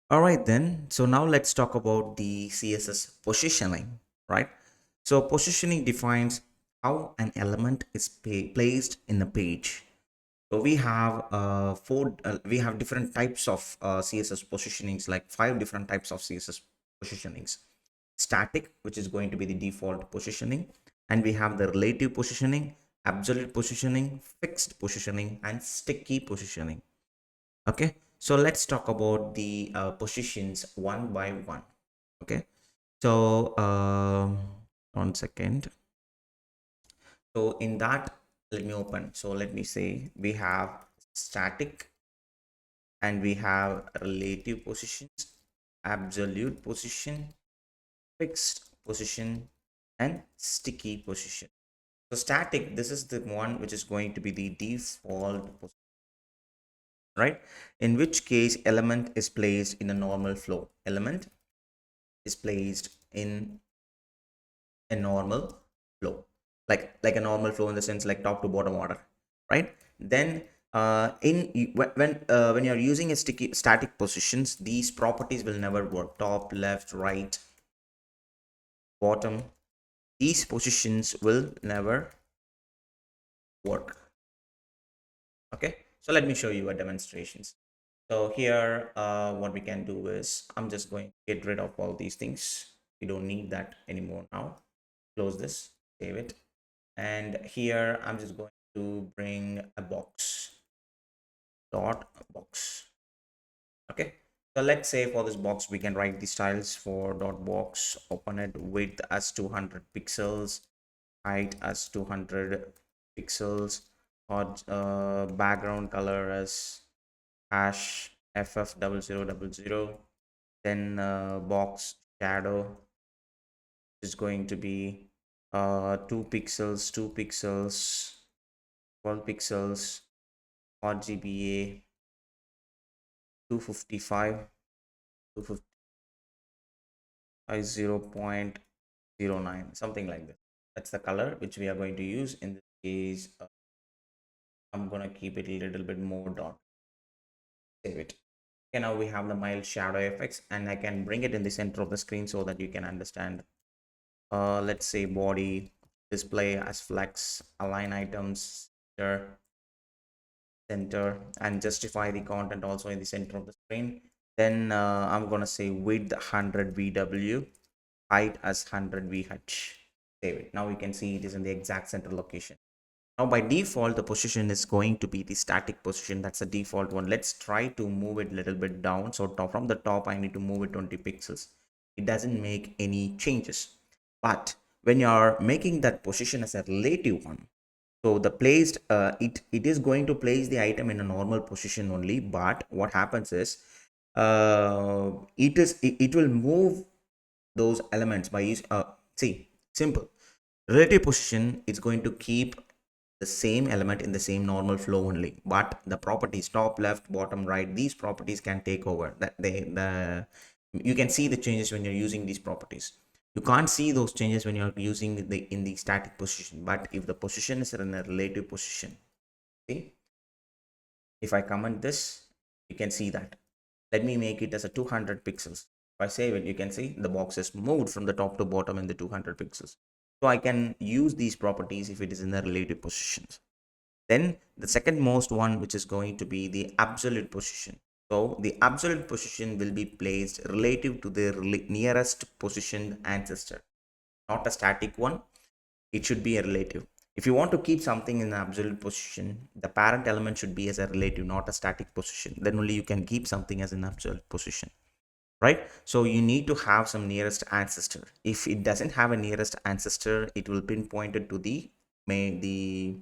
All right, then. So now let's talk about the CSS positioning, right? So positioning defines how an element is placed in a page. So we have we have different types of CSS positionings, like 5 different types of CSS positionings. Static, which is going to be the default positioning, and we have the relative positioning, absolute positioning, fixed positioning, and sticky positioning. Okay, so let's talk about the positions one by one. Okay, so 1 second. So in that, let me open. So let me say we have static, and we have relative positions, absolute position, fixed position, and sticky position. So static, this is the one which is going to be the default position, right? In which case element is placed in a normal flow. Element is placed in a normal flow, like a normal flow in the sense like top to bottom order, right? Then when you're using a sticky static positions, these properties will never work. Top, left, right, bottom, these positions will never work. Okay, so let me show you a demonstrations. So here what we can do is I'm just going to get rid of all these things. We don't need that anymore now. Close this, save it, and here I'm just going to bring a box, dot box. Okay, so let's say for this box we can write the styles for dot box. Open it, width as 200 pixels, height as 200 pixels, or background color as hash ff0000. Then box shadow is going to be 2 pixels, 2 pixels, 12 pixels, RGBA 255, 255 0.09, something like that. That's the color which we are going to use. In this case, I'm gonna keep it a little bit more dark. Save it. Okay, now we have the mild shadow effects, and I can bring it in the center of the screen so that you can understand. Let's say body, display as flex, align items, center, and justify the content also in the center of the screen. Then I'm gonna say width 100 VW, height as 100 VH. Save it. Now you can see it is in the exact center location. Now by default the position is going to be the static position. That's the default one. Let's try to move it a little bit down. So from the top I need to move it 20 pixels. It doesn't make any changes. But when you're making that position as a relative one, so the placed it is going to place the item in a normal position only, but what happens is it will move those elements by use see, simple. Relative position is going to keep the same element in the same normal flow only, but the properties top, left, bottom, right, these properties can take over. That the you can see the changes when you're using these properties. You can't see those changes when you're using the in the static position, but if the position is in a relative position, see, if I comment this, you can see that. Let me make it as a 200 pixels. If I save it, you can see the box is moved from the top to bottom in the 200 pixels. So I can use these properties if it is in the relative positions. Then the second most one, which is going to be the absolute position. So the absolute position will be placed relative to the nearest positioned ancestor, not a static one. It should be a relative. If you want to keep something in the absolute position, the parent element should be as a relative, not a static position. Then only you can keep something as an absolute position, right? So you need to have some nearest ancestor. If it doesn't have a nearest ancestor, it will pinpoint it to the the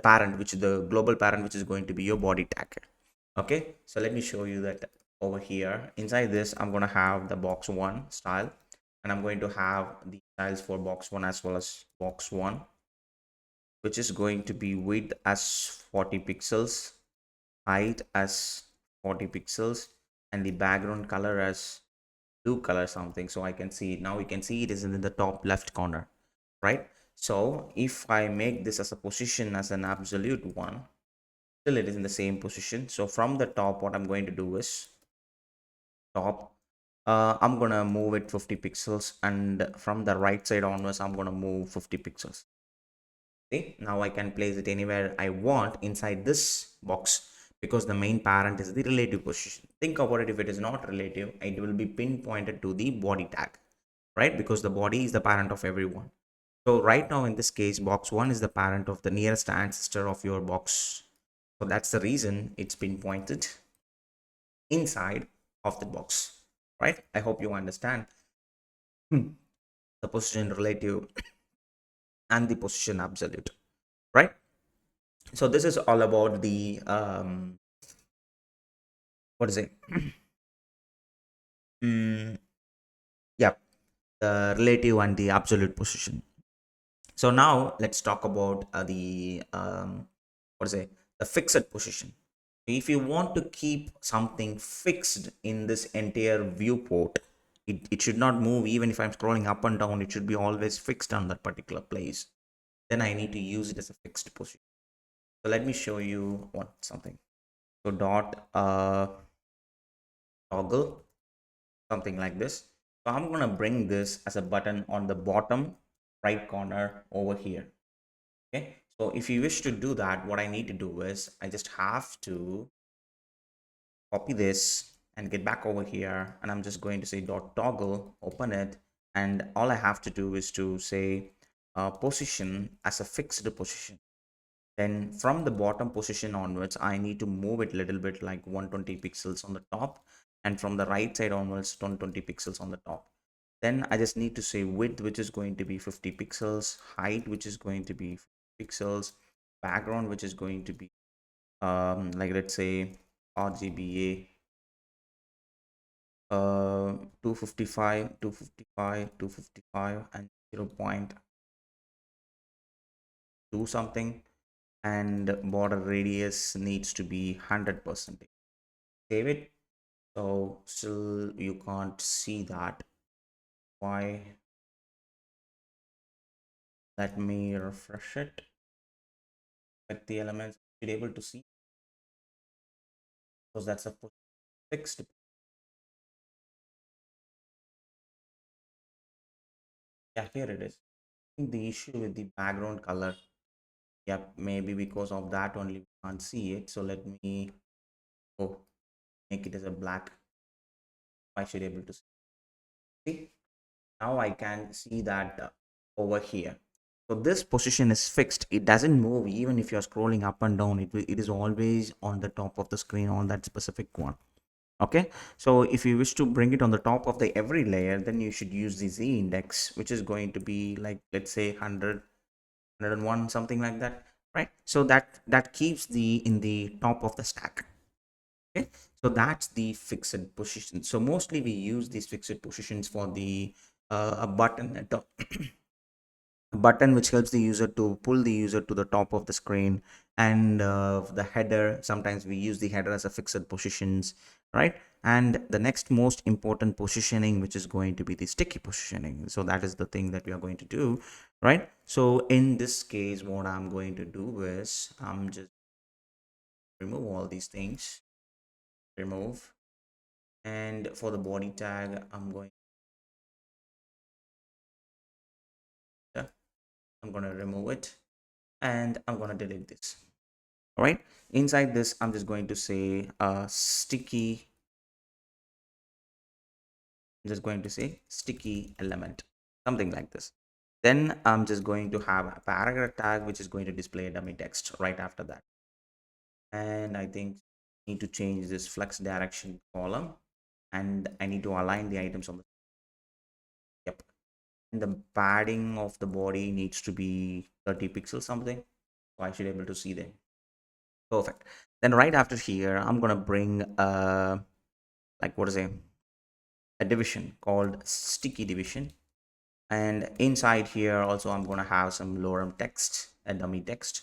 parent, which is the global parent, which is going to be your body tag. Okay, so let me show you that. Over here inside this, I'm going to have the box one style, and I'm going to have the styles for box one as well as box one, which is going to be width as 40 pixels, height as 40 pixels, and the background color as blue color something. So I can see it now. You can see it is in the top left corner, right? So if I make this as a position as an absolute one, still it is in the same position. So from the top, what I'm going to do is top, I'm gonna move it 50 pixels, and from the right side onwards I'm gonna move 50 pixels. See, now I can place it anywhere I want inside this box, because the main parent is the relative position. Think about it, if it is not relative, it will be pinpointed to the body tag, right? Because the body is the parent of everyone. So right now in this case, box 1 is the parent of the nearest ancestor of your box. So that's the reason it's pinpointed inside of the box, right? I hope you understand the position relative and the position absolute, right? So this is all about the what is it? mm, yeah, the relative and the absolute position. So now let's talk about the what is it? The fixed position. If you want to keep something fixed in this entire viewport, it should not move. Even if I'm scrolling up and down, it should be always fixed on that particular place. Then I need to use it as a fixed position. So let me show you what something. So dot toggle, something like this. So I'm gonna bring this as a button on the bottom right corner over here. Okay, so if you wish to do that, what I need to do is I just have to copy this and get back over here, and I'm just going to say dot toggle, open it, and all I have to do is to say position as a fixed position. Then from the bottom position onwards, I need to move it a little bit, like 120 pixels on the top, and from the right side onwards 120 pixels on the top. Then I just need to say width, which is going to be 50 pixels, height, which is going to be 50 pixels, background, which is going to be like let's say RGBA 255, 255, 255, and 0.2 something, and border radius needs to be 100%. Save it. So still you can't see that. Why? Let me refresh it. Let the elements be able to see, because that's a fixed. Yeah, here it is. I think the issue with the background color, yep, maybe because of that only we can't see it. So let me make it as a black. I should able to see. Now I can see that over here. So this position is fixed. It doesn't move even if you're scrolling up and down. It is always on the top of the screen on that specific one. Okay, so if you wish to bring it on the top of the every layer, then you should use the z index, which is going to be like, let's say 100, 101, something like that, right? So that keeps the in the top of the stack. Okay, so that's the fixed position. So mostly we use these fixed positions for the a button at the a button which helps the user to pull the user to the top of the screen, and the header, sometimes we use the header as a fixed positions, right? And the next most important positioning, which is going to be the sticky positioning. So that is the thing that we are going to do, right? So in this case, what I'm going to do is I'm just remove all these things, remove, and for the body tag I'm going to remove it, and I'm going to delete this. All right, inside this I'm just going to say sticky, I'm just going to say sticky element, something like this. Then I'm just going to have a paragraph tag which is going to display a dummy text right after that. And I think I need to change this flex direction column, and I need to align the items on the, yep, and the padding of the body needs to be 30 pixels something, so I should be able to see them. Perfect. Then right after here I'm gonna bring like what is a division called sticky division, and inside here also I'm gonna have some lorem text, a dummy text,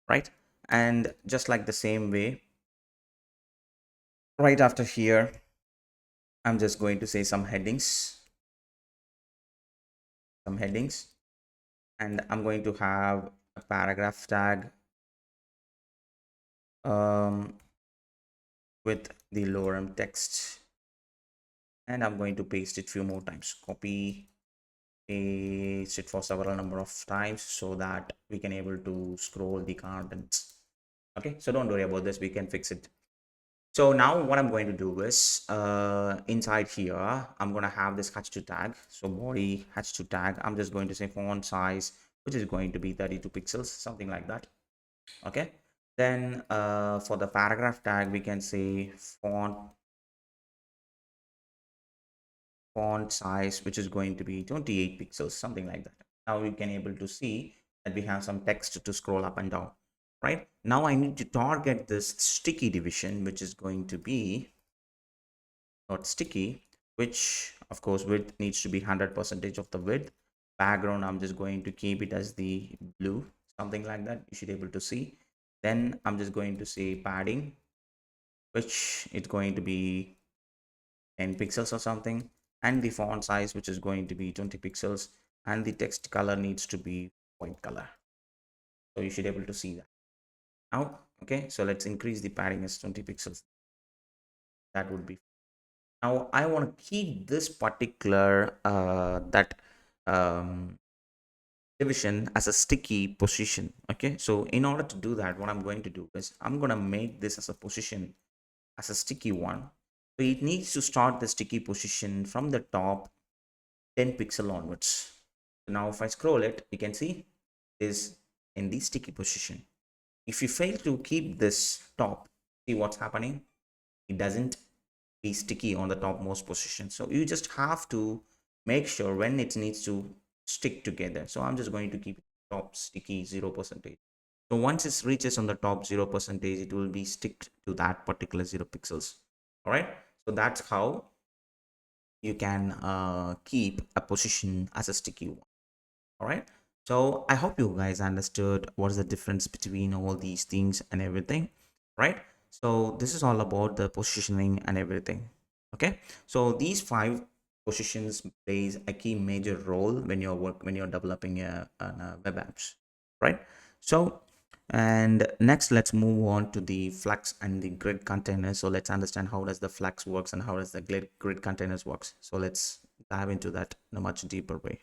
right? And just like the same way, right after here I'm just going to say some headings, and I'm going to have a paragraph tag with the lorem text, and I'm going to paste it few more times. Copy, paste it for several number of times so that we can able to scroll the contents. Okay, so don't worry about this, we can fix it. So now what I'm going to do is inside here, I'm going to have this h2 tag. So body h2 tag, I'm just going to say font size, which is going to be 32 pixels, something like that. Okay. Then for the paragraph tag, we can say font size, which is going to be 28 pixels, something like that. Now we can able to see that we have some text to scroll up and down. Right now, I need to target this sticky division, which is going to be not sticky, which of course width needs to be 100% of the width. Background, I'm just going to keep it as the blue, something like that. You should be able to see. Then I'm just going to say padding, which is going to be 10 pixels or something, and the font size, which is going to be 20 pixels, and the text color needs to be white color. So you should be able to see that now. Okay, so let's increase the padding as 20 pixels. That would be. Now I want to keep this particular that um, division as a sticky position. Okay, so in order to do that, what I'm going to do is I'm going to make this as a position, as a sticky one. So it needs to start the sticky position from the top 10 pixel onwards. So now if I scroll it, you can see is in the sticky position. If you fail to keep this top, see what's happening? It doesn't be sticky on the topmost position. So you just have to make sure when it needs to stick together. So I'm just going to keep top sticky 0%. So once it reaches on the top 0%, it will be stick to that particular 0 pixels. All right. So that's how you can keep a position as a sticky one. All right. So I hope you guys understood what is the difference between all these things and everything, right? So this is all about the positioning and everything. Okay. So these five positions plays a key major role when you're developing a web apps, right? So and next let's move on to the flex and the grid containers. So let's understand how does the flex works and how does the grid containers works. So let's dive into that in a much deeper way.